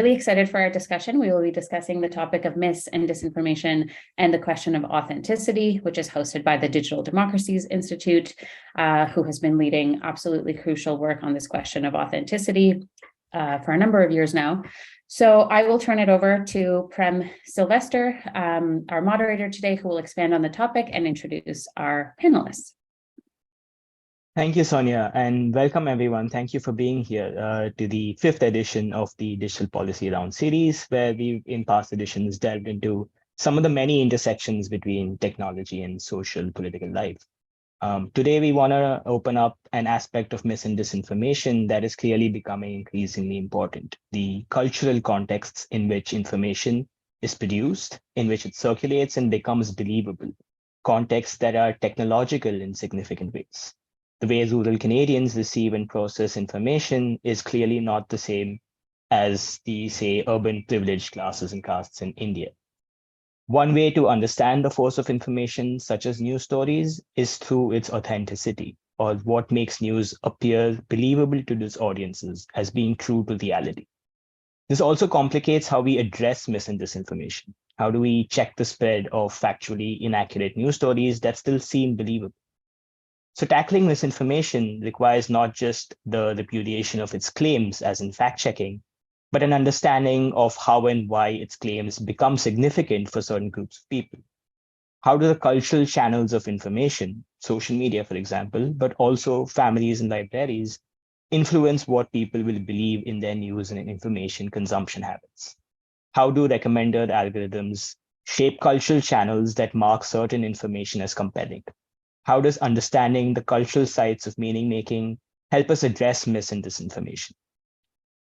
Really excited for our discussion. We will be discussing the topic of mis and disinformation and the question of authenticity, which is hosted by the Digital Democracies Institute, who has been leading absolutely crucial work on this question of authenticity for a number of years now. So I will turn it over to Prem Sylvester, our moderator today, who will expand on the topic and introduce our panelists. Thank you, Sonia, and welcome everyone. Thank you for being here to the 5th edition of the Digital Policy Round series, where we've in past editions delved into some of the many intersections between technology and social political life. Today, we want to open up an aspect of mis and disinformation that is clearly becoming increasingly important: the cultural contexts in which information is produced, in which it circulates and becomes believable, contexts that are technological in significant ways. The way rural Canadians receive and process information is clearly not the same as the, say, urban privileged classes and castes in India. One way to understand the force of information, such as news stories, is through its authenticity, or what makes news appear believable to these audiences as being true to reality. This also complicates how we address mis and disinformation. How do we check the spread of factually inaccurate news stories that still seem believable? So tackling misinformation requires not just the repudiation of its claims, as in fact-checking, but an understanding of how and why its claims become significant for certain groups of people. How do the cultural channels of information, social media, for example, but also families and libraries, influence what people will believe in their news and information consumption habits? How do recommended algorithms shape cultural channels that mark certain information as compelling? How does understanding the cultural sides of meaning-making help us address mis and disinformation?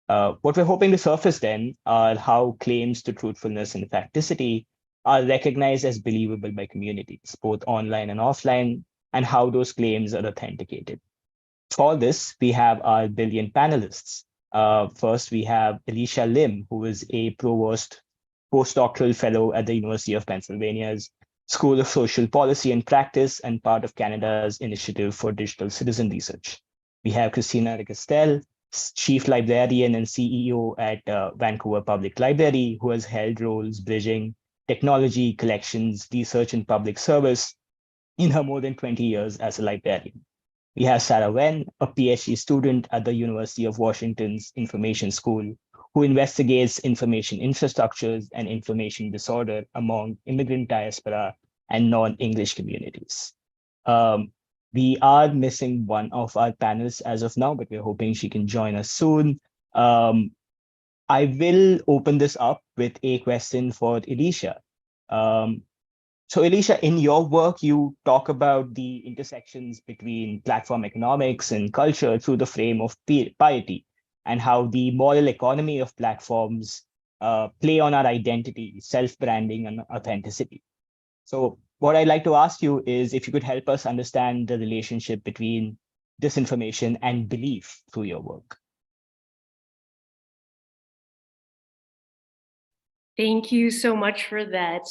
What we're hoping to surface then are how claims to truthfulness and facticity are recognized as believable by communities, both online and offline, and how those claims are authenticated. For this, we have our brilliant panelists. First, we have Alicia Lim, who is a provost postdoctoral fellow at the University of Pennsylvania's School of Social Policy and Practice and part of Canada's Initiative for Digital Citizen Research. We have Christina Ricastel, Chief Librarian and CEO at Vancouver Public Library, who has held roles bridging technology, collections, research, and public service in her more than 20 years as a librarian. We have Sarah Wen, a PhD student at the University of Washington's Information School, who investigates information infrastructures and information disorder among immigrant diaspora and non-English communities. We are missing one of our panelists as of now, but we're hoping she can join us soon. I will open this up with a question for Alicia. So Alicia, in your work, you talk about the intersections between platform economics and culture through the frame of piety, and how the moral economy of platforms play on our identity, self-branding, and authenticity. So what I'd like to ask you is if you could help us understand the relationship between disinformation and belief through your work. Thank you so much for that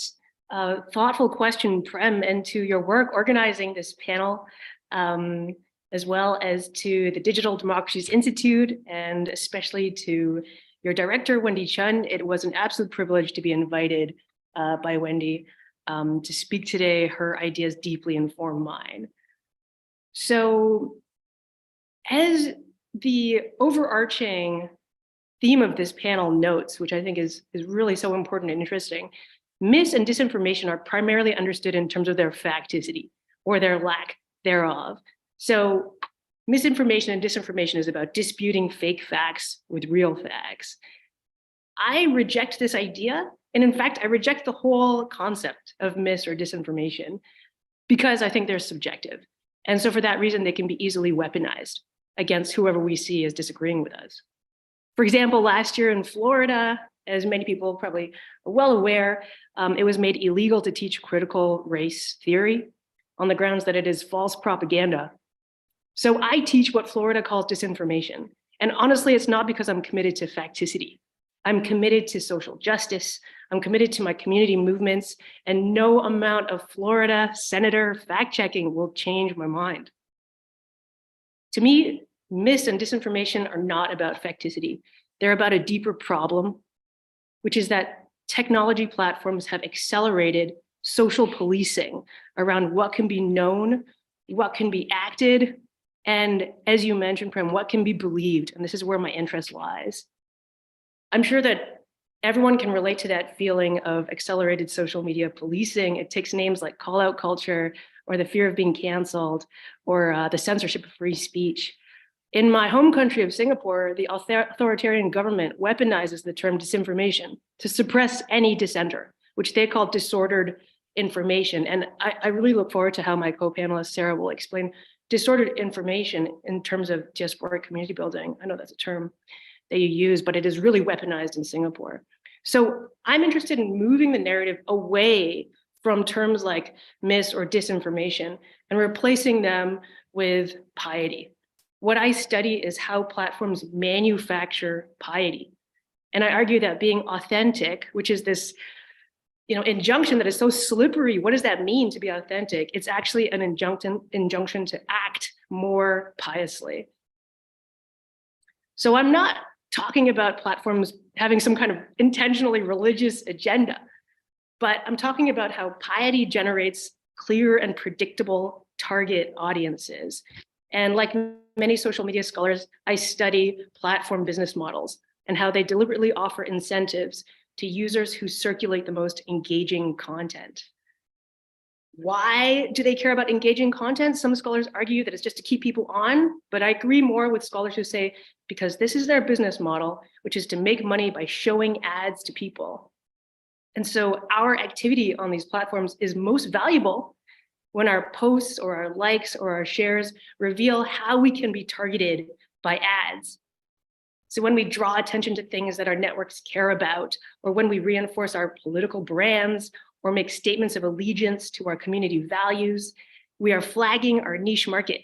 thoughtful question, Prem, and to your work organizing this panel, as well as to the Digital Democracies Institute, and especially to your director, Wendy Chun. It was an absolute privilege to be invited by Wendy to speak today. Her ideas deeply inform mine. So as the overarching theme of this panel notes, which I think is really so important and interesting, mis and disinformation are primarily understood in terms of their facticity or their lack thereof. So misinformation and disinformation is about disputing fake facts with real facts. I reject this idea. And in fact, I reject the whole concept of mis or disinformation because I think they're subjective. And so for that reason, they can be easily weaponized against whoever we see as disagreeing with us. For example, last year in Florida, as many people probably are well aware, it was made illegal to teach critical race theory on the grounds that it is false propaganda. So I teach what Florida calls disinformation. And honestly, it's not because I'm committed to facticity. I'm committed to social justice. I'm committed to my community movements, and no amount of Florida senator fact-checking will change my mind. To me, mis and disinformation are not about facticity. They're about a deeper problem which is that technology platforms have accelerated social policing around what can be known, what can be acted, and as you mentioned, Prem, what can be believed. And this is where my interest lies. I'm sure that everyone can relate to that feeling of accelerated social media policing. It takes names like call out culture, or the fear of being canceled, or the censorship of free speech. In my home country of Singapore, the authoritarian government weaponizes the term disinformation to suppress any dissenter, which they call disordered information. And I really look forward to how my co-panelist Sarah will explain disordered information in terms of diasporic community building. I know that's a term that you use, but it is really weaponized in Singapore. So I'm interested in moving the narrative away from terms like mis or disinformation and replacing them with piety. What I study is how platforms manufacture piety. And I argue that being authentic, which is this injunction that is so slippery. What does that mean to be authentic? It's actually an injunction to act more piously. So I'm not talking about platforms having some kind of intentionally religious agenda, but I'm talking about how piety generates clear and predictable target audiences. And like many social media scholars, I study platform business models and how they deliberately offer incentives to users who circulate the most engaging content. Why do they care about engaging content? Some scholars argue that it's just to keep people on, but I agree more with scholars who say, because this is their business model, which is to make money by showing ads to people. And so our activity on these platforms is most valuable when our posts or our likes or our shares reveal how we can be targeted by ads. So when we draw attention to things that our networks care about, or when we reinforce our political brands, or make statements of allegiance to our community values, we are flagging our niche market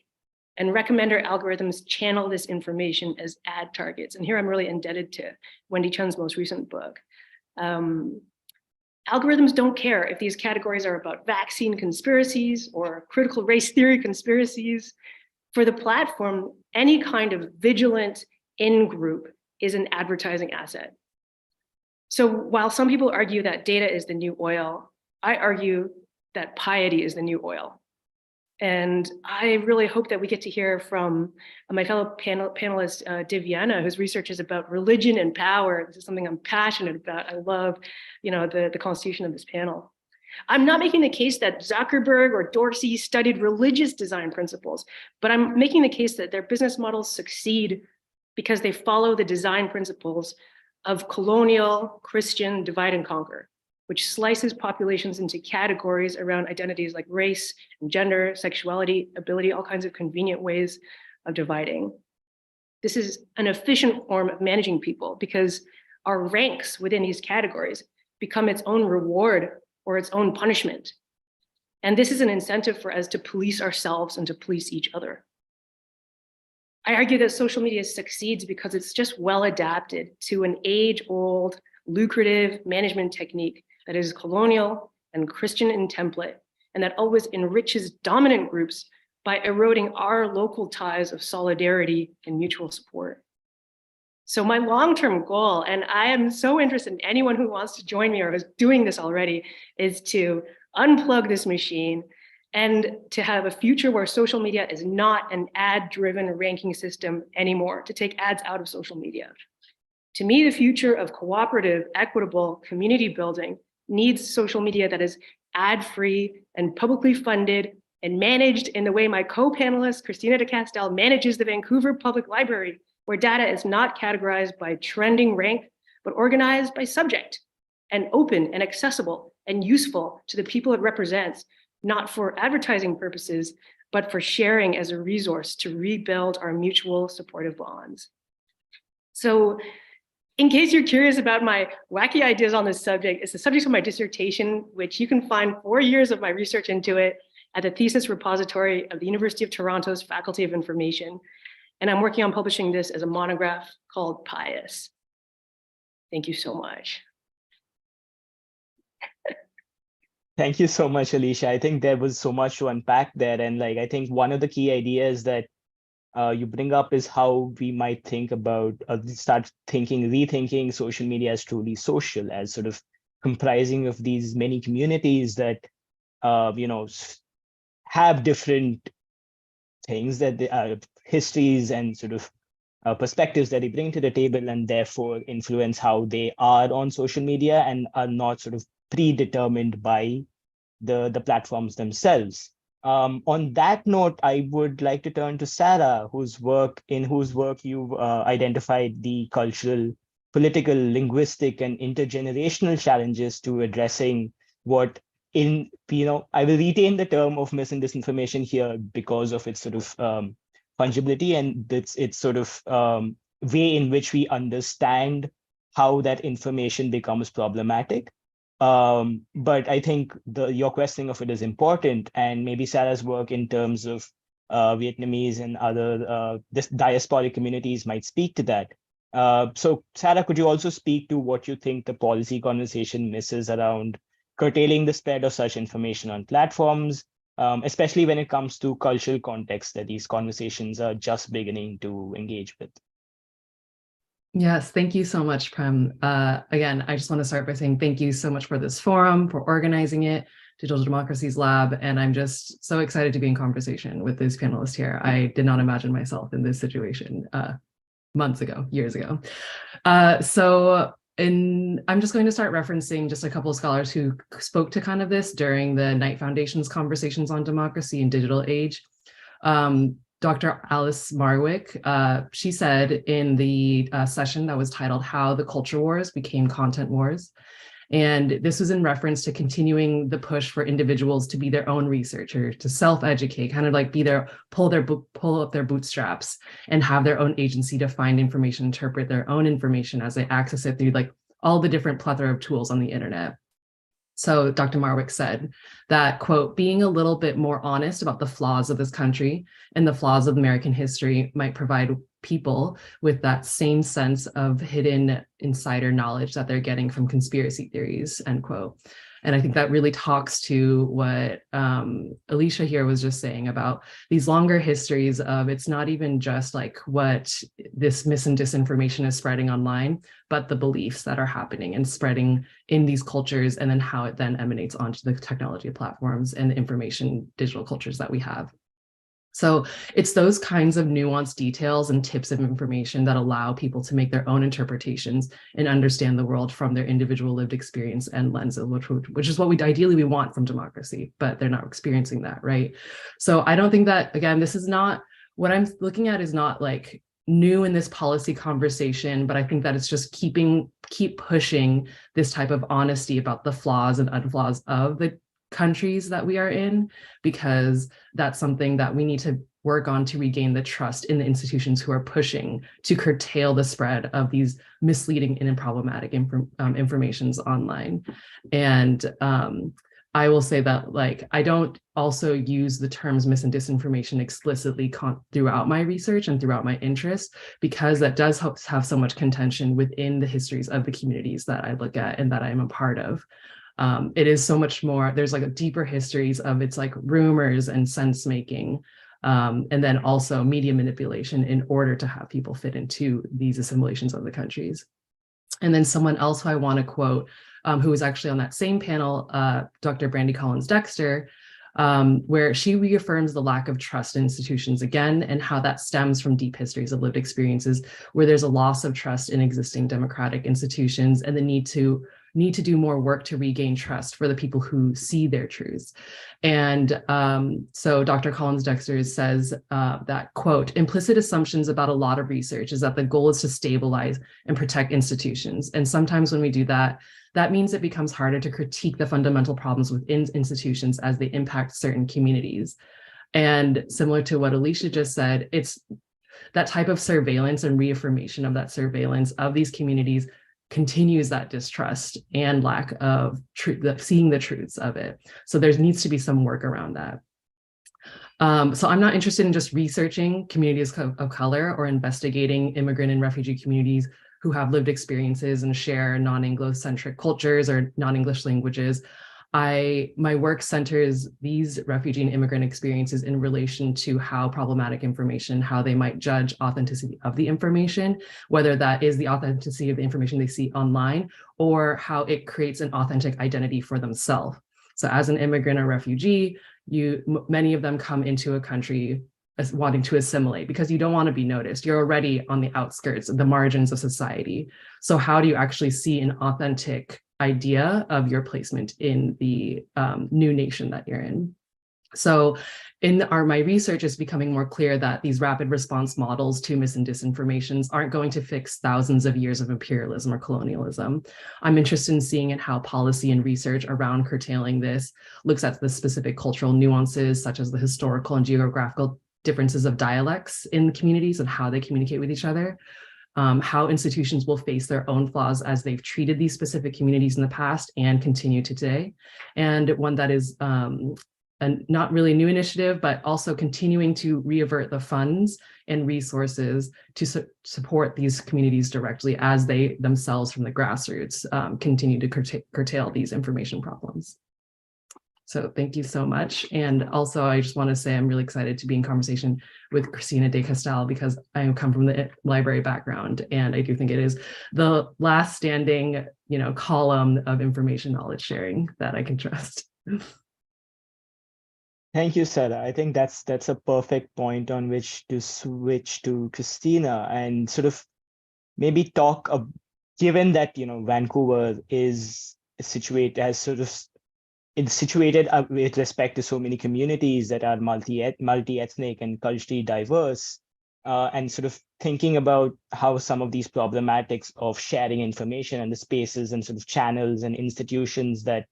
and recommender algorithms channel this information as ad targets. And here I'm really indebted to Wendy Chun's most recent book. Algorithms don't care if these categories are about vaccine conspiracies or critical race theory conspiracies. For the platform, any kind of vigilant in-group is an advertising asset. So while some people argue that data is the new oil, I argue that piety is the new oil. And I really hope that we get to hear from my fellow panelist, Divyana, whose research is about religion and power. This is something I'm passionate about. I love, the constitution of this panel. I'm not making the case that Zuckerberg or Dorsey studied religious design principles, but I'm making the case that their business models succeed because they follow the design principles of colonial Christian divide and conquer, which slices populations into categories around identities like race and gender, sexuality, ability, all kinds of convenient ways of dividing. This is an efficient form of managing people because our ranks within these categories become its own reward or its own punishment. And this is an incentive for us to police ourselves and to police each other. I argue that social media succeeds because it's just well adapted to an age-old, lucrative management technique that is colonial and Christian in template, and that always enriches dominant groups by eroding our local ties of solidarity and mutual support. So my long-term goal, and I am so interested in anyone who wants to join me or is doing this already, is to unplug this machine and to have a future where social media is not an ad-driven ranking system anymore, to take ads out of social media. To me, the future of cooperative, equitable community building needs social media that is ad-free and publicly funded and managed in the way my co-panelist, Christina de Castel, manages the Vancouver Public Library, where data is not categorized by trending rank, but organized by subject and open and accessible and useful to the people it represents, not for advertising purposes, but for sharing as a resource to rebuild our mutual supportive bonds. So in case you're curious about my wacky ideas on this subject, it's the subject of my dissertation, which you can find 4 years of my research into it at the thesis repository of the University of Toronto's Faculty of Information. And I'm working on publishing this as a monograph called Pious. Thank you so much. Thank you so much, Alicia. I think there was so much to unpack there. And I think one of the key ideas that you bring up is how we might think about, rethinking social media as truly social, as sort of comprising of these many communities that, have different things that they, histories and sort of perspectives that they bring to the table, and therefore influence how they are on social media and are not sort of predetermined by the platforms themselves. On that note, I would like to turn to Sarah, whose work you've identified the cultural, political, linguistic, and intergenerational challenges to addressing what I will retain the term of mis and disinformation here because of its sort of fungibility and its sort of way in which we understand how that information becomes problematic. But I think your questioning of it is important, and maybe Sarah's work in terms of Vietnamese and other diasporic communities might speak to that. So Sarah, could you also speak to what you think the policy conversation misses around curtailing the spread of such information on platforms, especially when it comes to cultural context that these conversations are just beginning to engage with? Yes, thank you so much, Prem. Again, I just want to start by saying thank you so much for this forum, for organizing it, Digital Democracies Lab, and I'm just so excited to be in conversation with these panelists here. I did not imagine myself in this situation months ago, years ago. I'm just going to start referencing just a couple of scholars who spoke to kind of this during the Knight Foundation's Conversations on Democracy in Digital Age. Dr. Alice Marwick, she said in the session that was titled How the Culture Wars Became Content Wars. And this was in reference to continuing the push for individuals to be their own researcher, to self-educate, kind of like pull up their bootstraps and have their own agency to find information, interpret their own information as they access it through like all the different plethora of tools on the internet. So Dr. Marwick said that, quote, being a little bit more honest about the flaws of this country and the flaws of American history might provide people with that same sense of hidden insider knowledge that they're getting from conspiracy theories, end quote. And I think that really talks to what Alicia here was just saying about these longer histories of it's not even just like what this mis and disinformation is spreading online, but the beliefs that are happening and spreading in these cultures, and then how it then emanates onto the technology platforms and the information digital cultures that we have. So it's those kinds of nuanced details and tips of information that allow people to make their own interpretations and understand the world from their individual lived experience and lens, which is what we ideally want from democracy, but they're not experiencing that, right? So I don't think that, again, this is not, what I'm looking at is not like new in this policy conversation, but I think that it's just keep pushing this type of honesty about the flaws and unflaws of the countries that we are in, because that's something that we need to work on to regain the trust in the institutions who are pushing to curtail the spread of these misleading and problematic informations online. And I will say that, like, I don't also use the terms mis and disinformation explicitly throughout my research and throughout my interest, because that does have so much contention within the histories of the communities that I look at and that I'm a part of. It is so much more, there's like a deeper histories of it's like rumors and sense making, and then also media manipulation in order to have people fit into these assimilations of the countries. And then someone else who I want to quote, who was actually on that same panel, Dr. Brandy Collins-Dexter, where she reaffirms the lack of trust in institutions again, and how that stems from deep histories of lived experiences, where there's a loss of trust in existing democratic institutions and the need to do more work to regain trust for the people who see their truths. And so Dr. Collins-Dexter says that, quote, implicit assumptions about a lot of research is that the goal is to stabilize and protect institutions. And sometimes when we do that, that means it becomes harder to critique the fundamental problems within institutions as they impact certain communities. And similar to what Alicia just said, it's that type of surveillance and reaffirmation of that surveillance of these communities continues that distrust and lack of seeing the truths of it. So there needs to be some work around that. So I'm not interested in just researching communities of color or investigating immigrant and refugee communities who have lived experiences and share non-Anglo-centric cultures or non-English languages. My work centers these refugee and immigrant experiences in relation to how problematic information, how they might judge authenticity of the information, whether that is the authenticity of the information they see online or how it creates an authentic identity for themselves. So as an immigrant or refugee, many of them come into a country as wanting to assimilate because you don't want to be noticed. You're already on the outskirts, the margins of society. So how do you actually see an authentic idea of your placement in the new nation that you're in? So my research is becoming more clear that these rapid response models to mis and disinformations aren't going to fix thousands of years of imperialism or colonialism. I'm interested in seeing how policy and research around curtailing this looks at the specific cultural nuances, such as the historical and geographical differences of dialects in the communities and how they communicate with each other. How institutions will face their own flaws as they've treated these specific communities in the past and continue today. And one that is a not really new initiative, but also continuing to reavert the funds and resources to support these communities directly as they themselves from the grassroots continue to curtail these information problems. So thank you so much. And also, I just want to say I'm really excited to be in conversation with Christina de Castel because I come from the library background, and I do think it is the last standing, column of information knowledge sharing that I can trust. Thank you, Sarah. I think that's a perfect point on which to switch to Christina and sort of maybe talk, given that Vancouver is situated with respect to so many communities that are multi-ethnic and culturally diverse, and sort of thinking about how some of these problematics of sharing information and the spaces and sort of channels and institutions that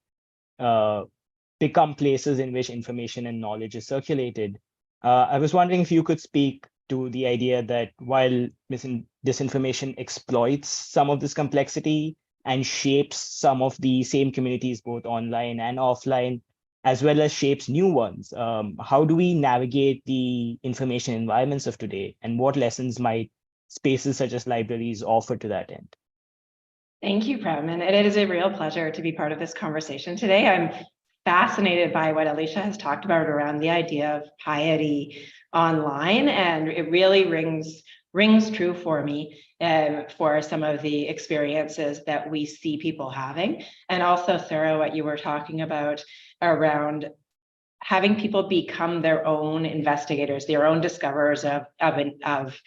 become places in which information and knowledge is circulated. I was wondering if you could speak to the idea that while disinformation exploits some of this complexity and shapes some of the same communities, both online and offline, as well as shapes new ones, how do we navigate the information environments of today, and what lessons might spaces such as libraries offer to that end? Thank you, Prem, and it is a real pleasure to be part of this conversation today. I'm fascinated by what Alicia has talked about around the idea of piety online, and it really rings true for me for some of the experiences that we see people having. And also, Sarah, what you were talking about around having people become their own investigators, their own discoverers of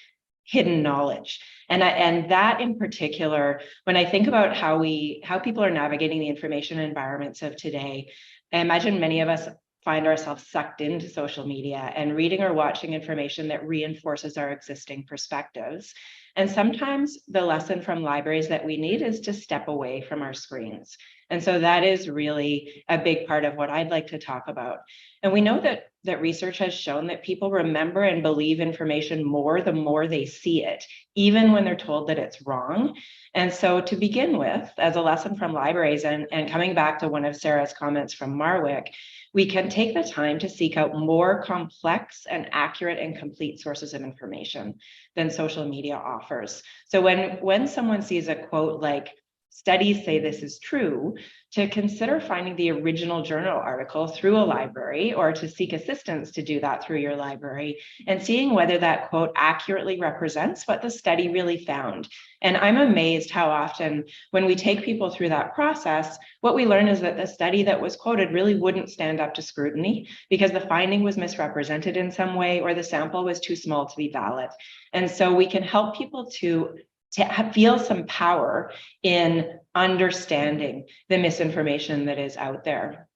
hidden knowledge. And that in particular, when I think about how people are navigating the information environments of today, I imagine many of us find ourselves sucked into social media and reading or watching information that reinforces our existing perspectives. And sometimes the lesson from libraries that we need is to step away from our screens. And so that is really a big part of what I'd like to talk about. And we know that research has shown that people remember and believe information more the more they see it, even when they're told that it's wrong. And so to begin with, as a lesson from libraries, and coming back to one of Sarah's comments from Marwick, we can take the time to seek out more complex and accurate and complete sources of information than social media offers. So when someone sees a quote like, "Studies say this is true," to consider finding the original journal article through a library, or to seek assistance to do that through your library, and seeing whether that quote accurately represents what the study really found. And I'm amazed how often when we take people through that process, what we learn is that the study that was quoted really wouldn't stand up to scrutiny because the finding was misrepresented in some way, or the sample was too small to be valid. And so we can help people to feel some power in understanding the misinformation that is out there.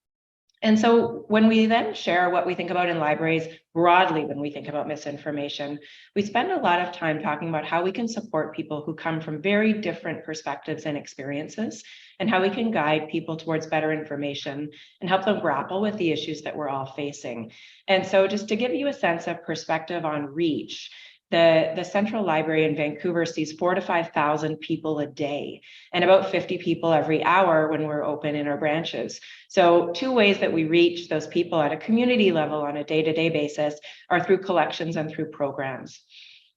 And so when we then share what we think about in libraries broadly, when we think about misinformation, we spend a lot of time talking about how we can support people who come from very different perspectives and experiences, and how we can guide people towards better information and help them grapple with the issues that we're all facing. And so just to give you a sense of perspective on reach, the Central Library in Vancouver sees 4,000 to 5,000 people a day, and about 50 people every hour when we're open in our branches. So two ways that we reach those people at a community level on a day-to-day basis are through collections and through programs.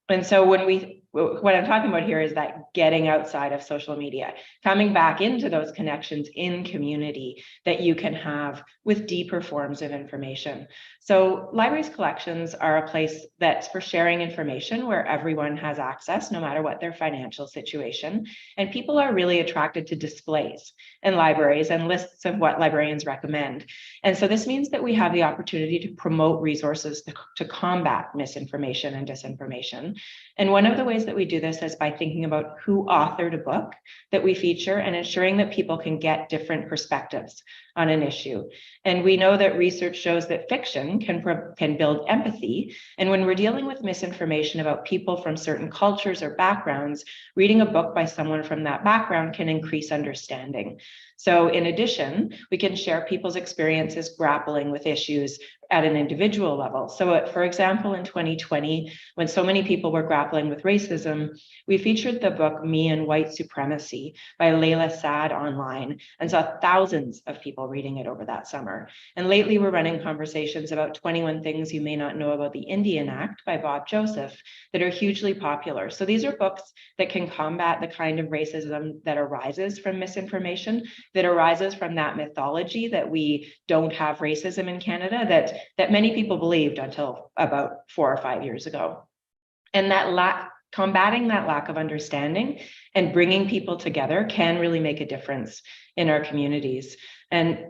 And so when we what I'm talking about here is that getting outside of social media, coming back into those connections in community that you can have with deeper forms of information. So libraries collections are a place that's for sharing information where everyone has access, no matter what their financial situation. And people are really attracted to displays in libraries and lists of what librarians recommend. And so this means that we have the opportunity to promote resources to combat misinformation and disinformation. And one of the ways that we do this is by thinking about who authored a book that we feature and ensuring that people can get different perspectives on an issue. And we know that research shows that fiction can build empathy. And when we're dealing with misinformation about people from certain cultures or backgrounds, reading a book by someone from that background can increase understanding. So in addition, we can share people's experiences grappling with issues at an individual level. So for example, in 2020, when so many people were grappling with racism, we featured the book Me and White Supremacy by Layla Saad online and saw thousands of people reading it over that summer. And lately we're running conversations about 21 Things You May Not Know About the Indian Act by Bob Joseph that are hugely popular. So these are books that can combat the kind of racism that arises from misinformation, that arises from that mythology that we don't have racism in Canada, that many people believed until about 4 or 5 years ago. And combating that lack of understanding and bringing people together can really make a difference in our communities. And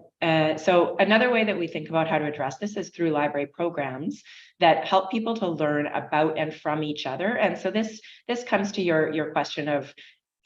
so another way that we think about how to address this is through library programs that help people to learn about and from each other. And so this comes to your question of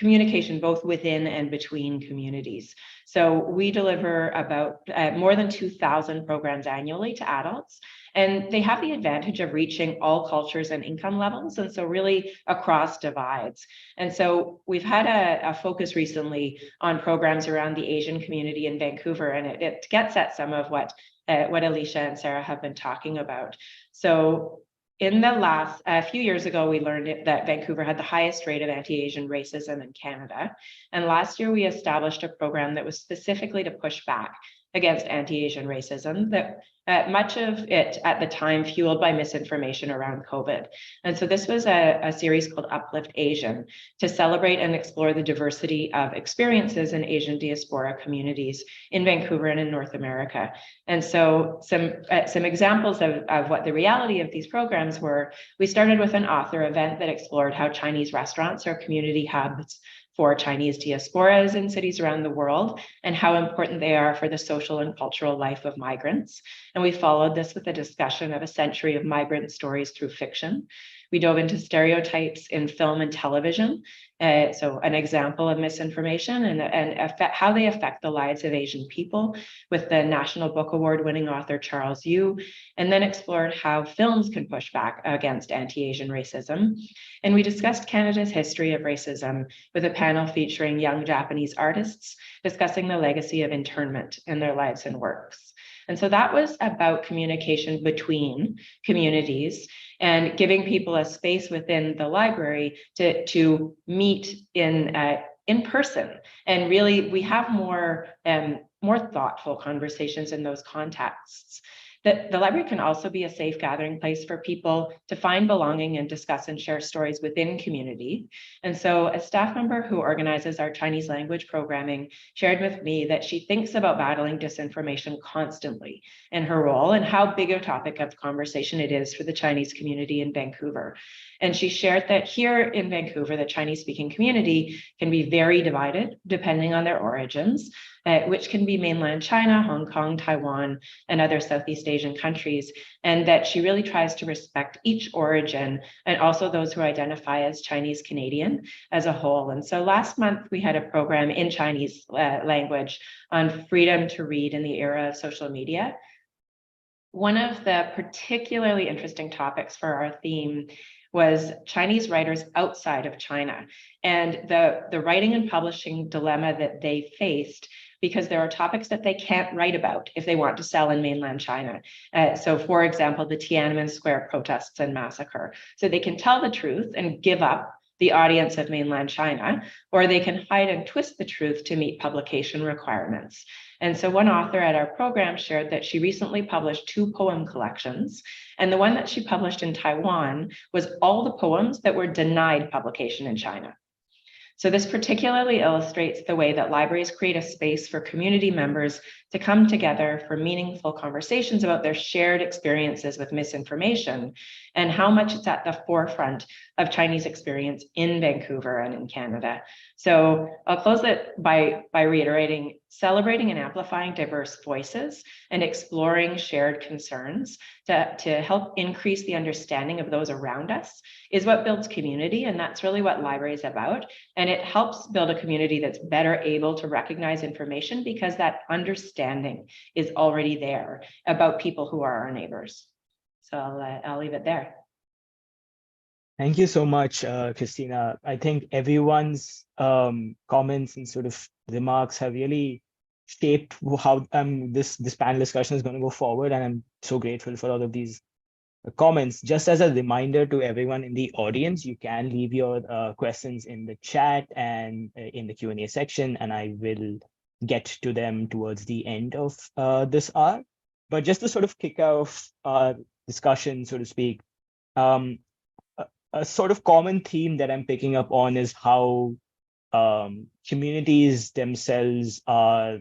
communication both within and between communities. So we deliver about more than 2,000 programs annually to adults, and they have the advantage of reaching all cultures and income levels, and so really across divides. And so we've had a focus recently on programs around the Asian community in Vancouver, and it gets at some of what Alicia and Sarah have been talking about. So in the last, a few years ago, we learned that Vancouver had the highest rate of anti-Asian racism in Canada. And last year, we established a program that was specifically to push back against anti-Asian racism, that much of it at the time fueled by misinformation around COVID. And so this was a series called Uplift Asian to celebrate and explore the diversity of experiences in Asian diaspora communities in Vancouver and in North America. And so some examples of what the reality of these programs were, we started with an author event that explored how Chinese restaurants are community hubs for Chinese diasporas in cities around the world and how important they are for the social and cultural life of migrants. And we followed this with a discussion of a century of migrant stories through fiction. We dove into stereotypes in film and television, so an example of misinformation and how they affect the lives of Asian people with the National Book Award winning author Charles Yu, and then explored how films can push back against anti-Asian racism. And we discussed Canada's history of racism with a panel featuring young Japanese artists discussing the legacy of internment in their lives and works. And so that was about communication between communities and giving people a space within the library to meet in person. And really, we have more thoughtful conversations in those contexts. The library can also be a safe gathering place for people to find belonging and discuss and share stories within community. And so a staff member who organizes our Chinese language programming shared with me that she thinks about battling disinformation constantly in her role and how big a topic of conversation it is for the Chinese community in Vancouver. And she shared that here in Vancouver, the Chinese-speaking community can be very divided depending on their origins, which can be mainland China, Hong Kong, Taiwan, and other Southeast Asian countries, and that she really tries to respect each origin and also those who identify as Chinese Canadian as a whole. And so last month, we had a program in Chinese language on freedom to read in the era of social media. One of the particularly interesting topics for our theme was Chinese writers outside of China and the writing and publishing dilemma that they faced, because there are topics that they can't write about if they want to sell in mainland China. So for example, the Tiananmen Square protests and massacre. So they can tell the truth and give up the audience of mainland China, or they can hide and twist the truth to meet publication requirements. And so one author at our program shared that she recently published 2 poem collections, and the one that she published in Taiwan was all the poems that were denied publication in China. So this particularly illustrates the way that libraries create a space for community members to come together for meaningful conversations about their shared experiences with misinformation and how much it's at the forefront of Chinese experience in Vancouver and in Canada. So I'll close it by reiterating, celebrating and amplifying diverse voices and exploring shared concerns to help increase the understanding of those around us is what builds community. And that's really what library is about. And it helps build a community that's better able to recognize information because that understanding is already there about people who are our neighbors. So I'll leave it there. Thank you so much, Christina. I think everyone's comments and sort of remarks have really shaped how this panel discussion is going to go forward. And I'm so grateful for all of these comments. Just as a reminder to everyone in the audience, you can leave your questions in the chat and in the Q&A section, and I will get to them towards the end of this hour. But just to sort of kick off our discussion, so to speak, a sort of common theme that I'm picking up on is how communities themselves are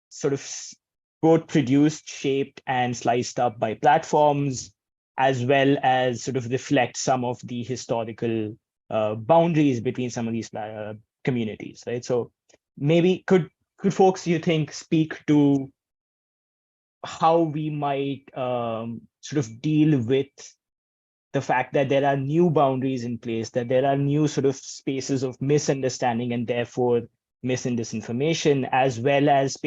sort of both produced, shaped, and sliced up by platforms, as well as sort of reflect some of the historical boundaries between some of these communities, right? So maybe could folks, you think, speak to how we might sort of deal with the fact that there are new boundaries in place, that there are new sort of spaces of misunderstanding and therefore mis and disinformation, as well as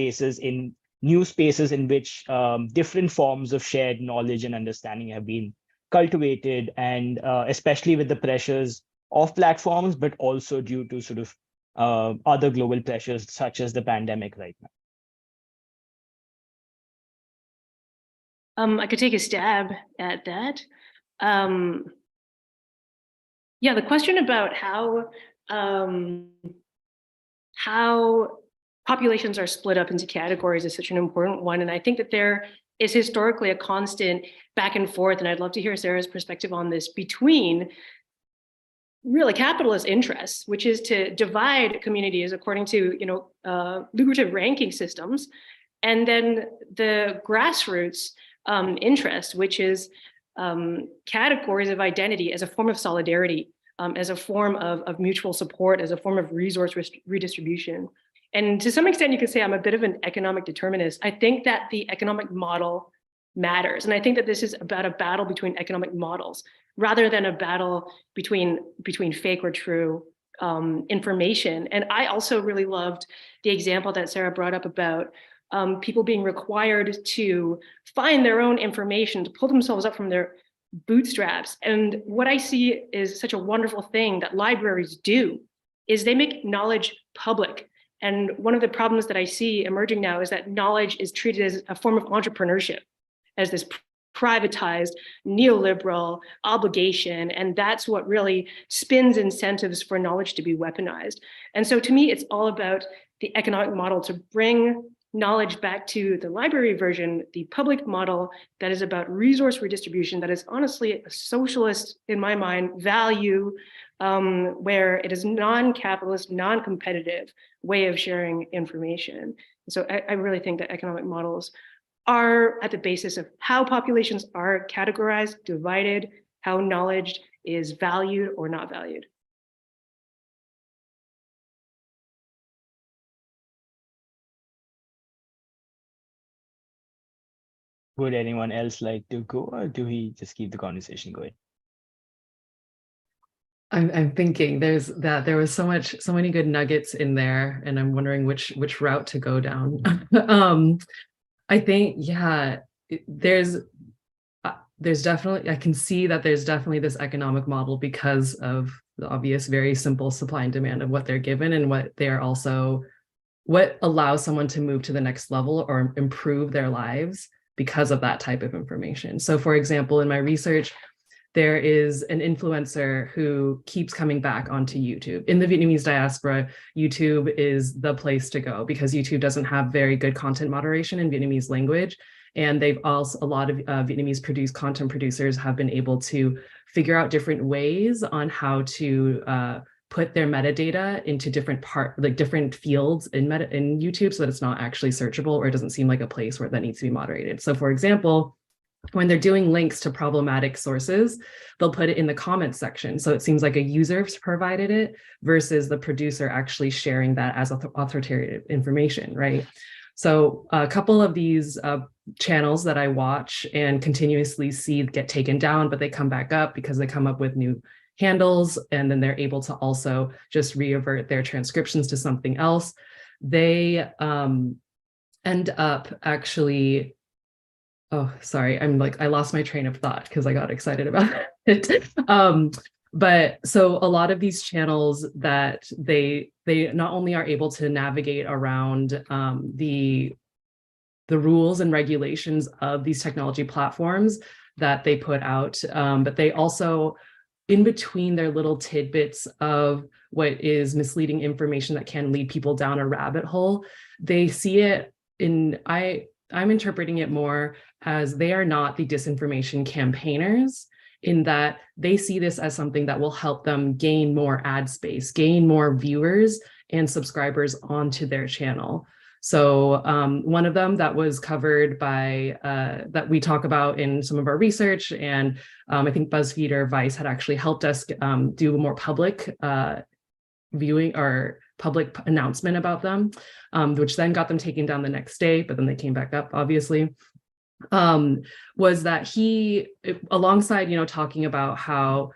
new spaces in which different forms of shared knowledge and understanding have been cultivated, and especially with the pressures of platforms, but also due to sort of other global pressures such as the pandemic right now. I could take a stab at that. Yeah, the question about how populations are split up into categories is such an important one. And I think that there is historically a constant back and forth, and I'd love to hear Sarah's perspective on this, between really capitalist interests, which is to divide communities according to lucrative ranking systems, and then the grassroots interest, which is categories of identity as a form of solidarity, as a form of mutual support, as a form of resource redistribution. And to some extent, you could say I'm a bit of an economic determinist. I think that the economic model matters. And I think that this is about a battle between economic models rather than a battle between fake or true information. And I also really loved the example that Sarah brought up about people being required to find their own information, to pull themselves up from their bootstraps. And what I see is such a wonderful thing that libraries do is they make knowledge public. And one of the problems that I see emerging now is that knowledge is treated as a form of entrepreneurship, as this privatized neoliberal obligation. And that's what really spins incentives for knowledge to be weaponized. And so to me, it's all about the economic model to bring knowledge back to the library version, the public model that is about resource redistribution, that is honestly a socialist, in my mind, value, where it is non-capitalist, non-competitive way of sharing information. So I really think that economic models are at the basis of how populations are categorized, divided, how knowledge is valued or not valued. Would anyone else like to go, or do we just keep the conversation going? I'm thinking there was so many good nuggets in there, and I'm wondering which route to go down. I think, yeah, there's definitely, I can see that there's definitely this economic model because of the obvious, very simple supply and demand of what they're given, and what allows someone to move to the next level or improve their lives because of that type of information. So for example, in my research, there is an influencer who keeps coming back onto YouTube. In the Vietnamese diaspora, YouTube is the place to go because YouTube doesn't have very good content moderation in Vietnamese language. And they've also, a lot of Vietnamese content producers have been able to figure out different ways on how to put their metadata into different fields in YouTube so that it's not actually searchable or it doesn't seem like a place where that needs to be moderated. So for example, when they're doing links to problematic sources, they'll put it in the comments section. So it seems like a user provided it versus the producer actually sharing that as authoritative information, right? So a couple of these channels that I watch and continuously see get taken down, but they come back up because they come up with new handles, and then they're able to also just revert their transcriptions to something else. They end up actually, oh, sorry, I lost my train of thought because I got excited about it. But so a lot of these channels that they not only are able to navigate around the rules and regulations of these technology platforms that they put out, but they also, in between their little tidbits of what is misleading information that can lead people down a rabbit hole, they see it in, I'm interpreting it more as they are not the disinformation campaigners, in that they see this as something that will help them gain more ad space, gain more viewers and subscribers onto their channel. So one of them that was covered by, that we talk about in some of our research, and I think BuzzFeed or Vice had actually helped us do a more public viewing or public announcement about them, which then got them taken down the next day, but then they came back up, obviously. Was that he, alongside, talking about how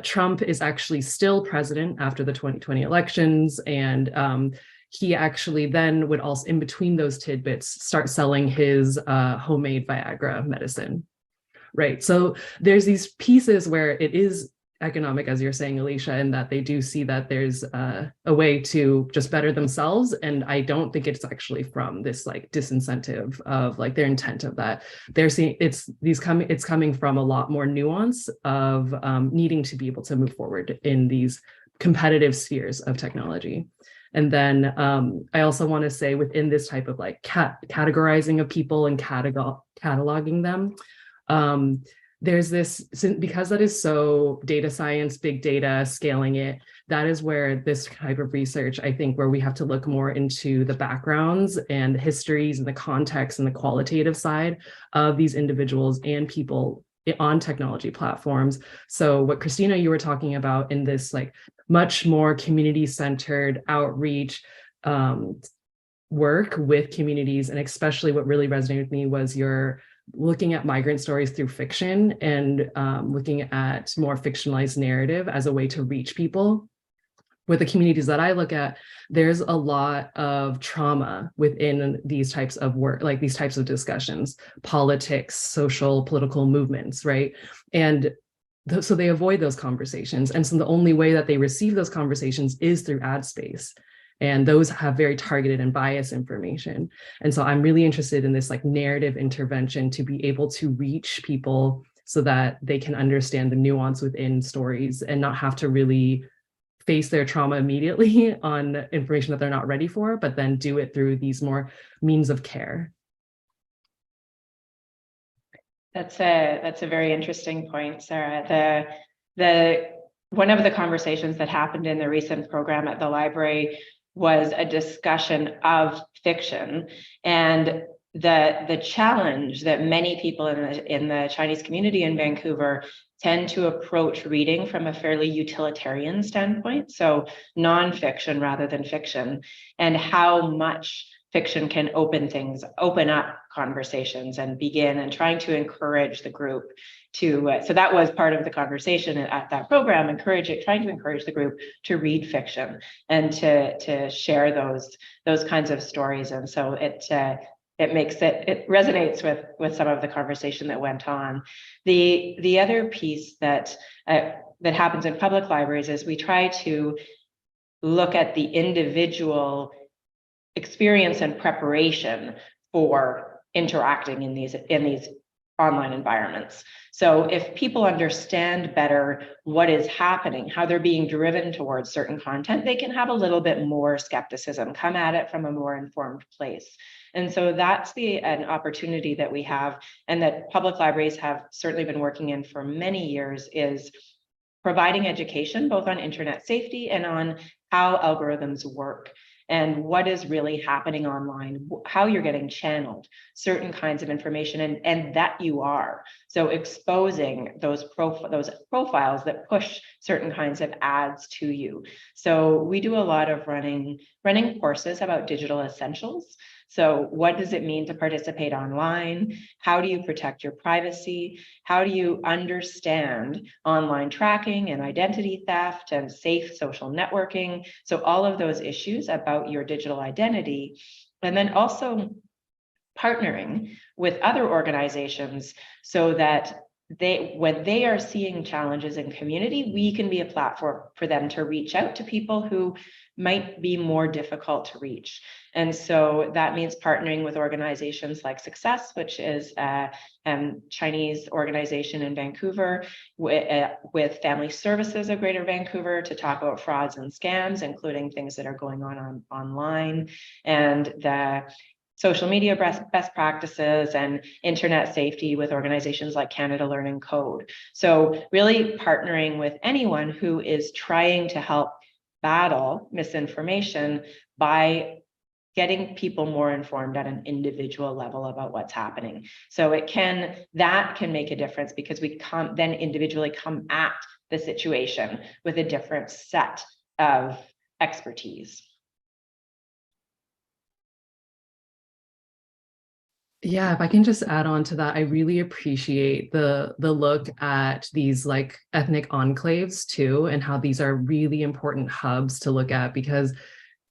Trump is actually still president after the 2020 elections, and he actually then would also, in between those tidbits, start selling his homemade Viagra medicine, right? So there's these pieces where it is economic, as you're saying, Alicia, and that they do see that there's a way to just better themselves. And I don't think it's actually from this disincentive of their intent of that. They're seeing it's coming from a lot more nuance of needing to be able to move forward in these competitive spheres of technology. And then I also want to say, within this type of categorizing of people and cataloging them, there's this, because that is so data science, big data, scaling it, that is where this type of research, I think, where we have to look more into the backgrounds and the histories and the context and the qualitative side of these individuals and people on technology platforms. So what Christina, you were talking about in this much more community-centered outreach work with communities, and especially what really resonated with me was your looking at migrant stories through fiction and looking at more fictionalized narrative as a way to reach people. With the communities that I look at, there's a lot of trauma within these types of work, these types of discussions, politics, social, political movements, right? And so they avoid those conversations. And so the only way that they receive those conversations is through ad space. And those have very targeted and biased information. And so I'm really interested in this narrative intervention to be able to reach people so that they can understand the nuance within stories and not have to really face their trauma immediately on information that they're not ready for, but then do it through these more means of care. That's a very interesting point, Sarah. One of the conversations that happened in the recent program at the library was a discussion of fiction, and the challenge that many people in the Chinese community in Vancouver tend to approach reading from a fairly utilitarian standpoint, so nonfiction rather than fiction, and how much fiction can open up conversations and begin, and trying to encourage the group to, so that was part of the conversation at that program, trying to encourage the group to read fiction and to share those kinds of stories. And so it resonates with some of the conversation that went on. The other piece that happens in public libraries is we try to look at the individual experience and preparation for interacting in these online environments. So if people understand better what is happening, how they're being driven towards certain content, they can have a little bit more skepticism, come at it from a more informed place. And so that's an opportunity that we have, and that public libraries have certainly been working in for many years, is providing education both on internet safety and on how algorithms work and what is really happening online, how you're getting channeled certain kinds of information, and that you are. So exposing those profiles that push certain kinds of ads to you. So we do a lot of running courses about digital essentials. So what does it mean to participate online? How do you protect your privacy? How do you understand online tracking and identity theft and safe social networking? So all of those issues about your digital identity, and then also partnering with other organizations so that when they are seeing challenges in community, we can be a platform for them to reach out to people who might be more difficult to reach. And so that means partnering with organizations like Success, which is a Chinese organization in Vancouver, with Family Services of Greater Vancouver, to talk about frauds and scams, including things that are going on online, and the social media best practices and internet safety with organizations like Canada Learn and Code. So really partnering with anyone who is trying to help battle misinformation by getting people more informed at an individual level about what's happening. So that can make a difference, because we then individually come at the situation with a different set of expertise. Yeah, if I can just add on to that, I really appreciate the look at these like ethnic enclaves too, and how these are really important hubs to look at, because,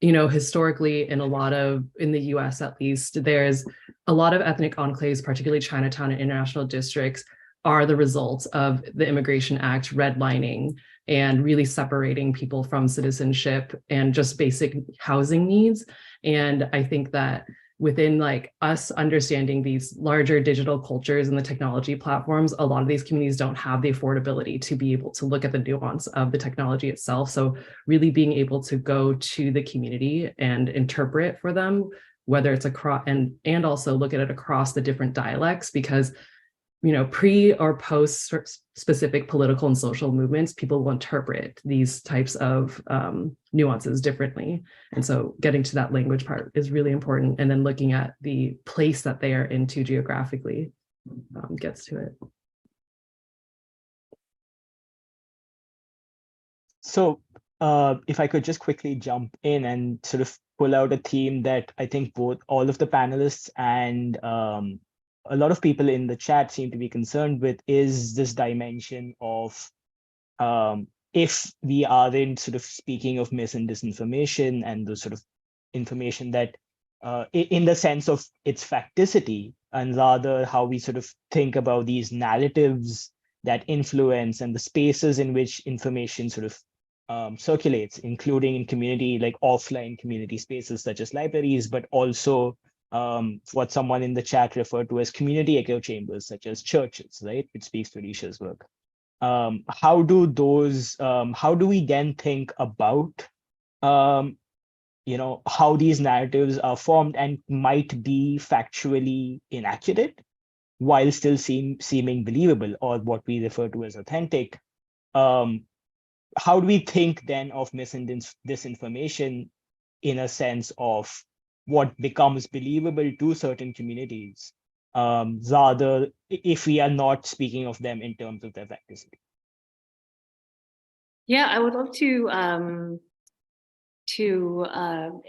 you know, historically in the US at least, there's a lot of ethnic enclaves, particularly Chinatown and international districts, are the result of the Immigration Act redlining and really separating people from citizenship and just basic housing needs. And I think that within like us understanding these larger digital cultures and the technology platforms, a lot of these communities don't have the affordability to be able to look at the nuance of the technology itself. So really being able to go to the community and interpret for them, whether it's across and also look at it across the different dialects, because, you know, pre or post specific political and social movements, people will interpret these types of nuances differently. And so getting to that language part is really important. And then looking at the place that they are into geographically gets to it. So if I could just quickly jump in and sort of pull out a theme that I think all of the panelists and a lot of people in the chat seem to be concerned with, is this dimension of if we aren't sort of speaking of mis and disinformation and the sort of information that in the sense of its facticity, and rather how we sort of think about these narratives that influence and the spaces in which information sort of circulates, including in community, like offline community spaces such as libraries, but also what someone in the chat referred to as community echo chambers, such as churches, right? Which speaks to Risha's work. How do we then think about, you know, how these narratives are formed and might be factually inaccurate while still seeming believable, or what we refer to as authentic? How do we think then of mis and disinformation in a sense of what becomes believable to certain communities, rather if we are not speaking of them in terms of their facticity? Yeah, I would love to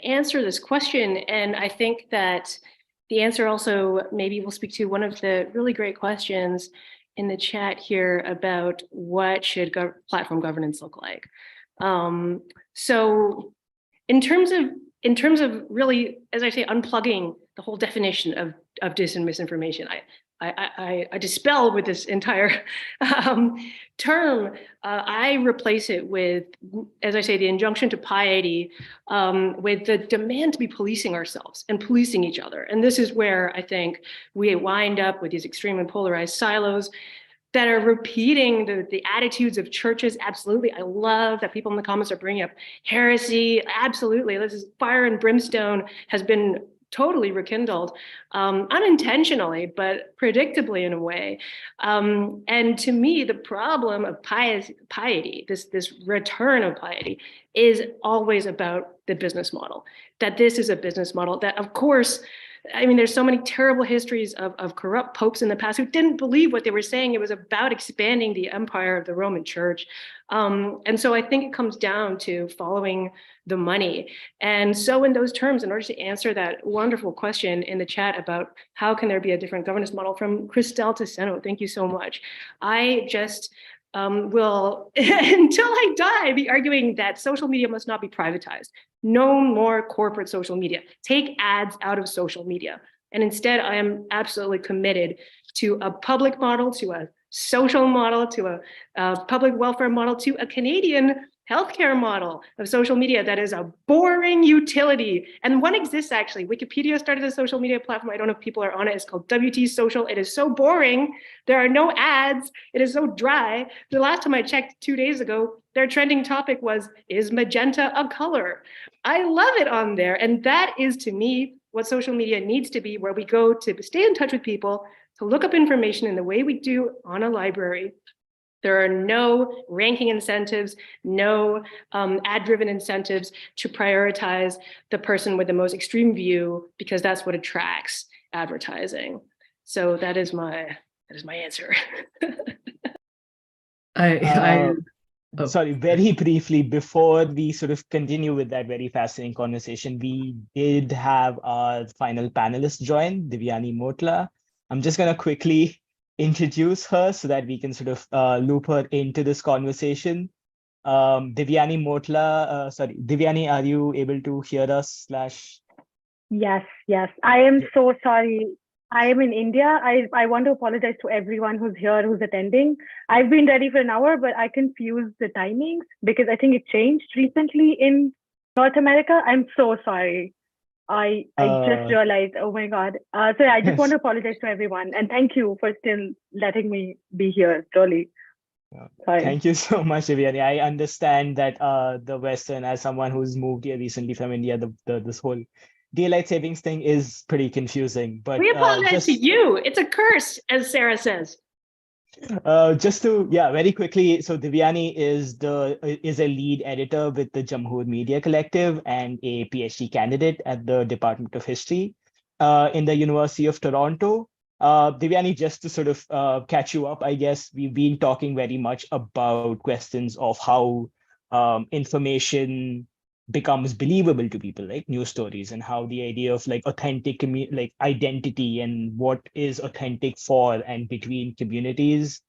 answer this question. And I think that the answer also maybe will speak to one of the really great questions in the chat here about what should platform governance look like. So in terms of really, as I say, unplugging the whole definition of dis and misinformation, I dispel with this entire term. I replace it with, as I say, the injunction to piety, with the demand to be policing ourselves and policing each other. And this is where I think we wind up with these extremely polarized silos that are repeating the attitudes of churches. Absolutely. I love that people in the comments are bringing up heresy. Absolutely. This is fire and brimstone has been totally rekindled, unintentionally, but predictably in a way. And to me, the problem of piety, this return of piety, is always about the business model, that this is a business model that, of course, I mean, there's so many terrible histories of corrupt popes in the past who didn't believe what they were saying. It was about expanding the empire of the Roman Church. And so I think it comes down to following the money. And so in those terms, in order to answer that wonderful question in the chat about how can there be a different governance model from Christelle to Seno, thank you so much. I just will, until I die, be arguing that social media must not be privatized. No more corporate social media. Take ads out of social media. And instead, I am absolutely committed to a public model, to a social model, to a public welfare model, to a Canadian healthcare model of social media that is a boring utility. And one exists, actually. Wikipedia started a social media platform. I don't know if people are on it. It's called WT Social. It is so boring. There are no ads. It is so dry. The last time I checked 2 days ago, their trending topic was, is magenta a color? I love it on there. And that is, to me, what social media needs to be, where we go to stay in touch with people, to look up information in the way we do on a library. There are no ranking incentives, no ad-driven incentives to prioritize the person with the most extreme view, because that's what attracts advertising. So that is my answer. Sorry, very briefly, before we sort of continue with that very fascinating conversation, we did have our final panelist join, Divyani Motla. I'm just going to quickly introduce her so that we can sort of loop her into this conversation. Divyani Motla, Divyani, are you able to hear us? Yes. I am so sorry. I am in India. I want to apologize to everyone who's here, who's attending. I've been ready for an hour, but I confused the timings because I think it changed recently in North America. I'm so sorry. I just realized, oh my God. So I just want to apologize to everyone. And thank you for still letting me be here, really. Sorry. Thank you so much, Divyani. I understand that the Western, as someone who's moved here recently from India, this whole daylight savings thing is pretty confusing. But we apologize to you. It's a curse, as Sarah says. Just to, very quickly. So Divyani is a lead editor with the Jamhoor Media Collective and a PhD candidate at the Department of History in the University of Toronto. Divyani, just to sort of catch you up, I guess we've been talking very much about questions of how information becomes believable to people, like news stories, and how the idea of like authentic identity and what is authentic for and between communities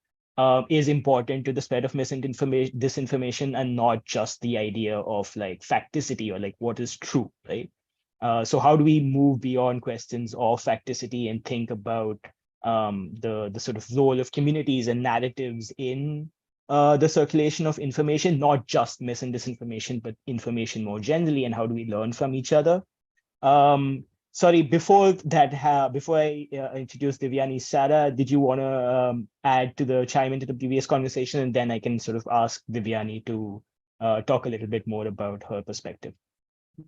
is important to the spread of disinformation, and not just the idea of like facticity or like what is true, right? So how do we move beyond questions of facticity and think about the sort of role of communities and narratives in the circulation of information, not just mis and disinformation, but information more generally, and how do we learn from each other? Sorry, before I introduce Divyani, Sarah, did you want to chime into the previous conversation, and then I can sort of ask Divyani to talk a little bit more about her perspective.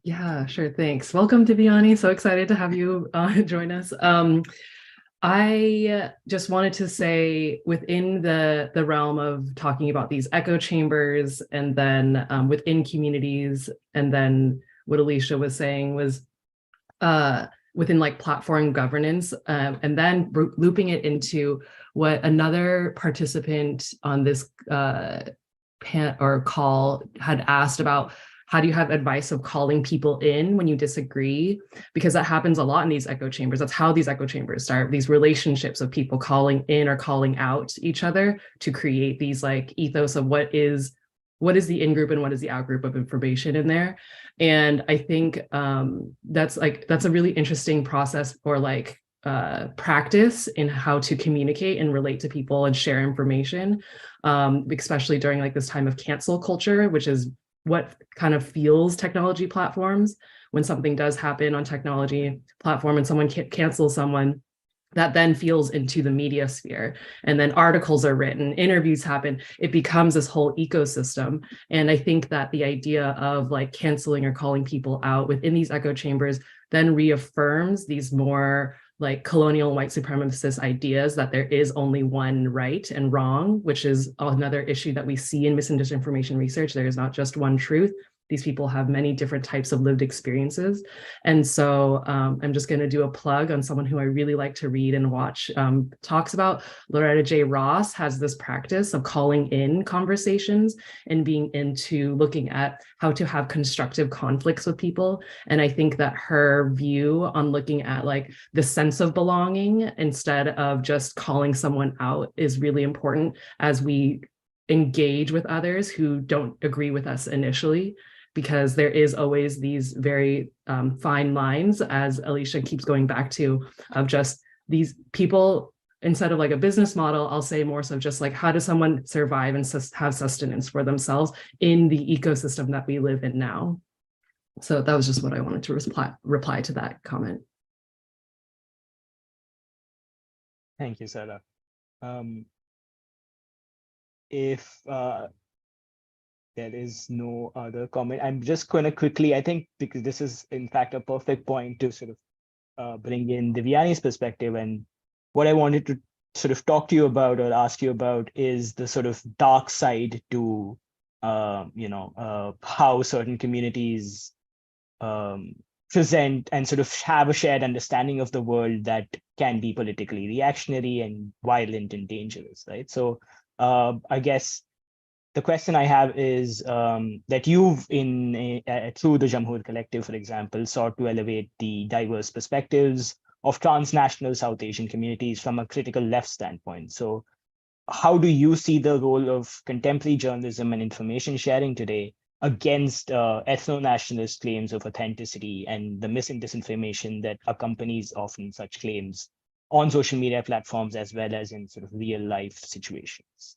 Yeah, sure. Thanks. Welcome, Divyani. So excited to have you join us. I just wanted to say, within the realm of talking about these echo chambers, and then within communities, and then what Alicia was saying was within like platform governance, and then looping it into what another participant on this call had asked about. How do you have advice of calling people in when you disagree? Because that happens a lot in these echo chambers. That's how these echo chambers start, these relationships of people calling in or calling out each other to create these like ethos of what is the in-group and what is the out-group of information in there. And I think that's a really interesting process, or like practice in how to communicate and relate to people and share information, especially during like this time of cancel culture, which is what kind of fuels technology platforms. When something does happen on technology platform and someone cancels someone, that then feels into the media sphere, and then articles are written, interviews happen, it becomes this whole ecosystem. And I think that the idea of like canceling or calling people out within these echo chambers then reaffirms these more like colonial white supremacist ideas that there is only one right and wrong, which is another issue that we see in mis and disinformation research. There is not just one truth. These people have many different types of lived experiences. And so I'm just going to do a plug on someone who I really like to read and watch talks about. Loretta J. Ross has this practice of calling in conversations and being into looking at how to have constructive conflicts with people. And I think that her view on looking at like the sense of belonging instead of just calling someone out is really important as we engage with others who don't agree with us initially, because there is always these very fine lines, as Alicia keeps going back to, of just these people, instead of like a business model, I'll say more so just like, how does someone survive and have sustenance for themselves in the ecosystem that we live in now? So that was just what I wanted to reply to that comment. Thank you, Sarah. If there is no other comment, I'm just going to quickly, I think, because this is in fact a perfect point to sort of bring in Divyani's perspective. And what I wanted to sort of talk to you about or ask you about is the sort of dark side to, how certain communities present and sort of have a shared understanding of the world that can be politically reactionary and violent and dangerous, right? So I guess the question I have is that you've, through the Jamhoor Collective, for example, sought to elevate the diverse perspectives of transnational South Asian communities from a critical left standpoint. So how do you see the role of contemporary journalism and information sharing today against ethno-nationalist claims of authenticity and the mis and disinformation that accompanies often such claims on social media platforms as well as in sort of real life situations?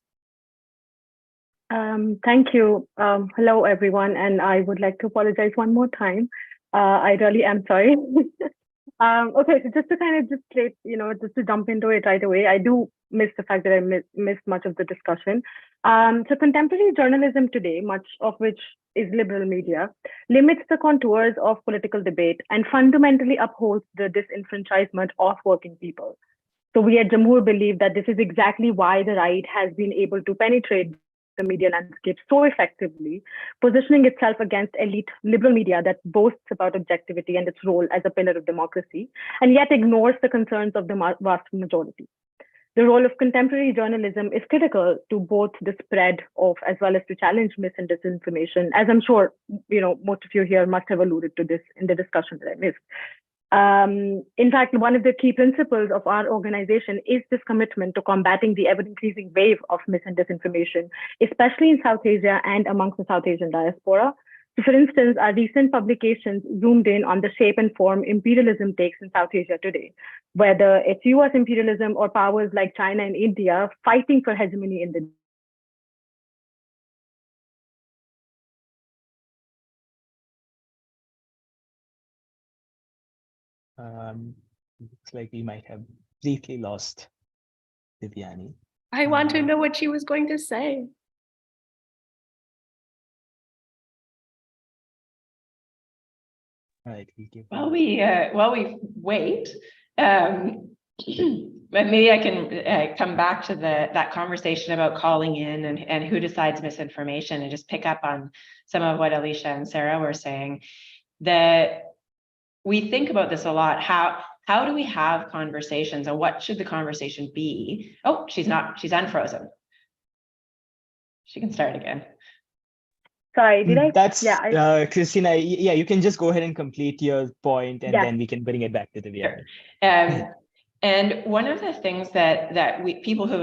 Thank you. Hello, everyone. And I would like to apologize one more time. I really am sorry. Okay, so just to kind of just to jump into it right away, I do miss the fact that I missed much of the discussion. So contemporary journalism today, much of which is liberal media, limits the contours of political debate and fundamentally upholds the disenfranchisement of working people. So we at Jamhoor believe that this is exactly why the right has been able to penetrate the media landscape so effectively, positioning itself against elite liberal media that boasts about objectivity and its role as a pillar of democracy, and yet ignores the concerns of the vast majority. The role of contemporary journalism is critical to both the spread of as well as to challenge mis and disinformation, as I'm sure most of you here must have alluded to this in the discussion that I missed. In fact, one of the key principles of our organization is this commitment to combating the ever-increasing wave of mis and disinformation, especially in South Asia and amongst the South Asian diaspora. So for instance, our recent publications zoomed in on the shape and form imperialism takes in South Asia today, whether it's US imperialism or powers like China and India fighting for hegemony in the looks like we might have briefly lost Divyani. I want to know what she was going to say. All right, while we wait, but maybe I can come back to that conversation about calling in and who decides misinformation, and just pick up on some of what Alicia and Sarah were saying. That we think about this a lot. How do we have conversations, and what should the conversation be? Oh, she's unfrozen. She can start again. Sorry, did I? That's Christina. Yeah, you can just go ahead and complete your point, and then we can bring it back to the video. Sure. And one of the things that people who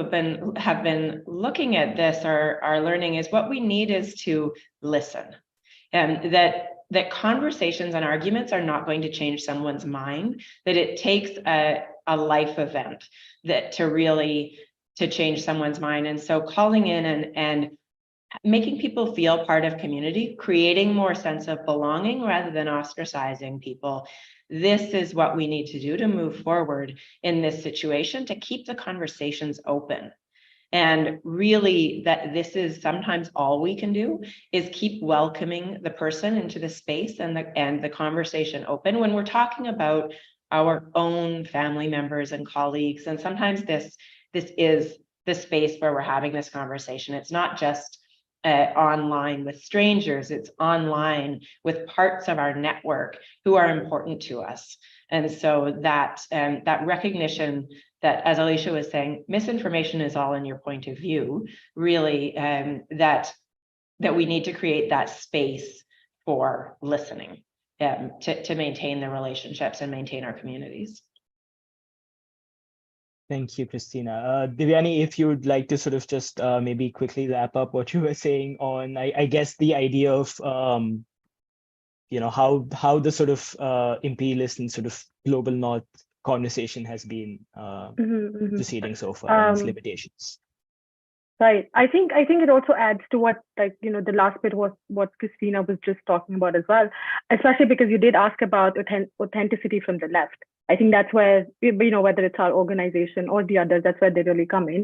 have been looking at this are learning is what we need is to listen, and that that conversations and arguments are not going to change someone's mind, that it takes a life event that to change someone's mind. And so calling in and making people feel part of community, creating more sense of belonging rather than ostracizing people. This is what we need to do to move forward in this situation, to keep the conversations open. And really, that this is sometimes all we can do is keep welcoming the person into the space and the conversation open when we're talking about our own family members and colleagues. And sometimes this is the space where we're having this conversation. It's not just online with strangers, it's online with parts of our network who are important to us. And so that recognition that, as Alicia was saying, misinformation is all in your point of view, really, that we need to create that space for listening, to maintain the relationships and maintain our communities. Thank you, Christina. Devyani, if you would like to sort of just maybe quickly wrap up what you were saying on, I guess, the idea of, how the sort of imperialist and sort of global north conversation has been proceeding so far, and its limitations. Right. I think it also adds to what, the last bit was what Christina was just talking about as well, especially because you did ask about authenticity from the left. I think that's where, whether it's our organization or the others, that's where they really come in.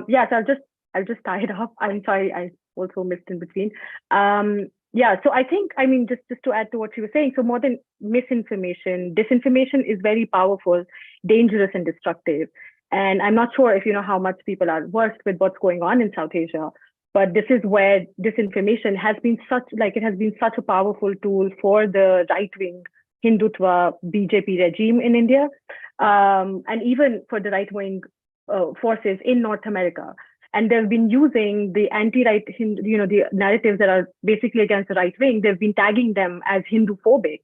Yes, I'll just tie it up. I'm sorry, I also missed in between. So I think, just to add to what you were saying, so more than misinformation, disinformation is very powerful, dangerous, and destructive. And I'm not sure if you know how much people are versed with what's going on in South Asia, but this is where disinformation has been such a powerful tool for the right-wing Hindutva BJP regime in India, and even for the right-wing forces in North America. And they've been using the anti-right, the narratives that are basically against the right wing. They've been tagging them as Hindu-phobic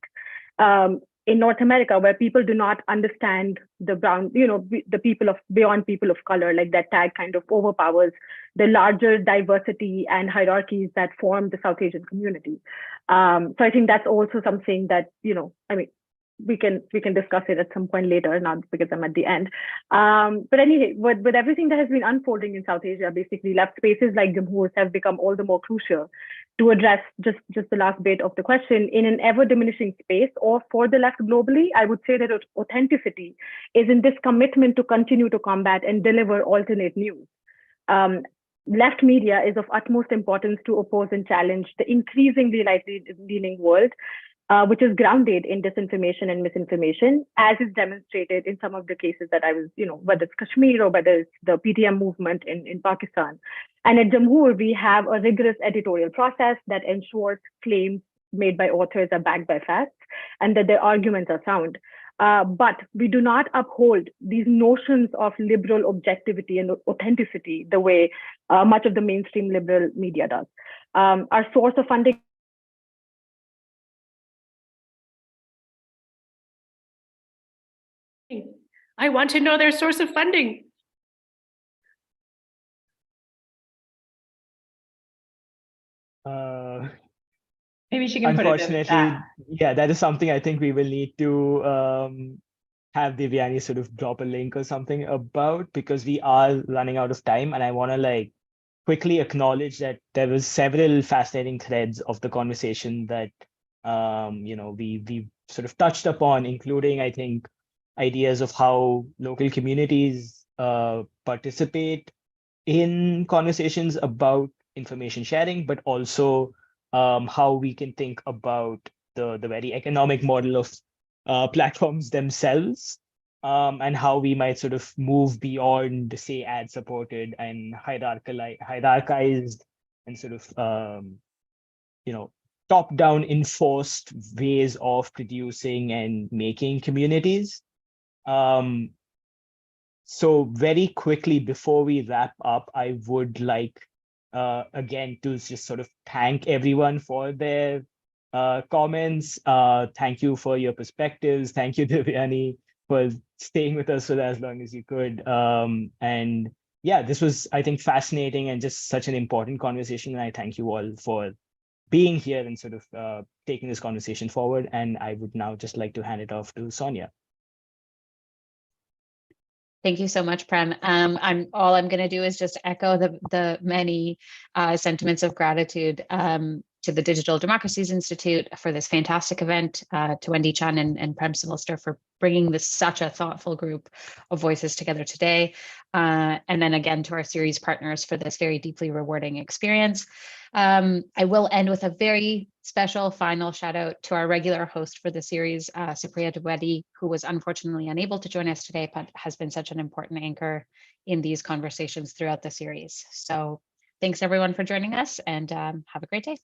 in North America, where people do not understand the brown, the beyond people of color. Like, that tag kind of overpowers the larger diversity and hierarchies that form the South Asian community. So I think that's also something that, we can discuss it at some point later, not because I'm at the end. But anyway, with everything that has been unfolding in South Asia, basically left spaces like Jamhoors have become all the more crucial to address just the last bit of the question. In an ever diminishing space, or for the left globally, I would say that authenticity is in this commitment to continue to combat and deliver alternate news. Left media is of utmost importance to oppose and challenge the increasingly right-leaning world, which is grounded in disinformation and misinformation, as is demonstrated in some of the cases that I was, whether it's Kashmir or whether it's the PTM movement in Pakistan. And at Jamhoor, we have a rigorous editorial process that ensures claims made by authors are backed by facts and that their arguments are sound. But we do not uphold these notions of liberal objectivity and authenticity the way much of the mainstream liberal media does. Our source of funding I want to know their source of funding. Maybe she can put it in the chat. Yeah, that is something I think we will need to have Devyani sort of drop a link or something about, because we are running out of time, and I want to quickly acknowledge that there was several fascinating threads of the conversation that we sort of touched upon, including, I think, ideas of how local communities participate in conversations about information sharing, but also how we can think about the very economic model of platforms themselves, and how we might sort of move beyond, say, ad-supported and hierarchized and sort of top-down enforced ways of producing and making communities. So very quickly, before we wrap up, I would like again to just sort of thank everyone for their comments. Thank you for your perspectives. Thank you, Devyani, for staying with us for as long as you could. And yeah, this was, I think, fascinating and just such an important conversation. And I thank you all for being here and sort of taking this conversation forward. And I would now just like to hand it off to Sonia. Thank you so much, Prem. All I'm going to do is just echo the many sentiments of gratitude to the Digital Democracies Institute for this fantastic event, to Wendy Chun and Prem Similster for bringing such a thoughtful group of voices together today. And then again to our series partners for this very deeply rewarding experience. I will end with a very special final shout out to our regular host for the series, Supriya Dwivedi, who was unfortunately unable to join us today, but has been such an important anchor in these conversations throughout the series. So thanks everyone for joining us, and have a great day.